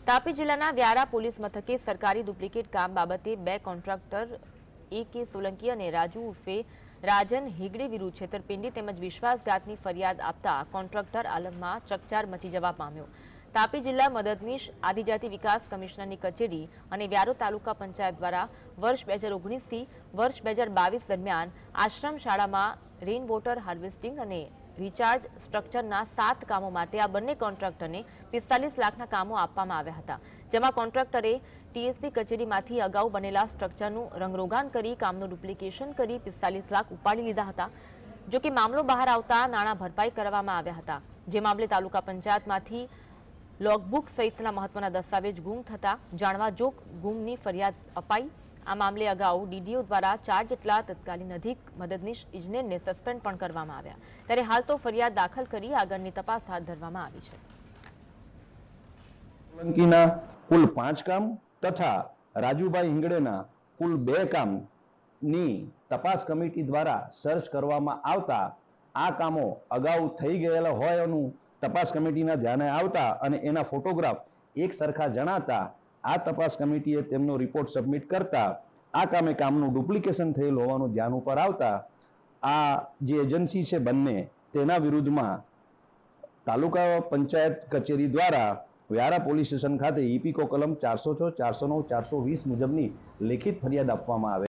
તાપી જિલ્લાના વ્યારા પોલીસ મથકે સરકારી ડુપ્લિકેટ કામ બાબતે બે કોન્ટ્રાક્ટર એ.કે. સોલંકી અને રાજુ ઉર્ફે રાજન હિગડે વિરુદ્ધ છેતરપિંડી તેમજ વિશ્વાસઘાતની ફરિયાદ આપતા કોન્ટ્રાક્ટર આલમમાં ચકચાર મચી જવા પામ્યો। તાપી જિલ્લા મદદનીશ આદિજાતિ વિકાસ કમિશનરની કચેરી અને વ્યારો તાલુકા પંચાયત દ્વારા વર્ષ 2019 થી વર્ષ 2022 દરમિયાન આશ્રમ શાળામાં રેઇન વોટર હાર્વેસ્ટિંગ અને રિચાર્જ સ્ટ્રક્ચરના 7 કામો માટે આ બંને કોન્ટ્રાક્ટરને 45 લાખના કામો આપવામાં આવ્યા હતા, જેમાં કોન્ટ્રાક્ટરે ટીએસપી કચેરીમાંથી અગાઉ બનેલા સ્ટ્રક્ચરનું રંગરોગાન કરી કામનું ડુપ્લિકેશન કરી 45 લાખ ઉપાડી લીધા હતા। જો કે મામલો બહાર આવતા નાણાં ભરપાઈ કરવામાં આવ્યા હતા, જે મામલે તાલુકા પંચાયતમાંથી લોગબુક સહિતના મહત્વના દસ્તાવેજ ગુમ થતા જાણવાજોગ ગુમની ફરિયાદ અપાઈ। આ મામલે અગાઉ ડીડીઓ દ્વારા 4 જેટલા તત્કાલીન અધિક મદદનીશ ઇજનેરને સસ્પેન્ડ પણ કરવામાં આવ્યા, ત્યારે હાલ તો ફરિયાદ દાખલ કરી આગળની તપાસ હાથ ધરવામાં આવી છે। સોલંકીના કુલ 5 કામ તથા રાજુભાઈ હિંગડેના કુલ 2 કામની તપાસ કમિટી દ્વારા સર્ચ કરવામાં આવતા આ કામો અગાઉ થઈ ગયેલા હોવાનું તપાસ કમિટીના ધ્યાને આવતા અને એના ફોટોગ્રાફ એક સરખા જણાતા આ તપાસ કમિટીએ તેમનો રિપોર્ટ સબમિટ કરતા આ કામનું ડુપ્લિકેશન થયેલ હોવાનું ધ્યાન ઉપર આવતા આ જે એજન્સી છે બંને તેના વિરુદ્ધમાં તાલુકા પંચાયત કચેરી દ્વારા વ્યારા પોલીસ સ્ટેશન ખાતે ઈપીકો કલમ 406, 409, 420 મુજબની લેખિત ફરિયાદ આપવામાં આવે।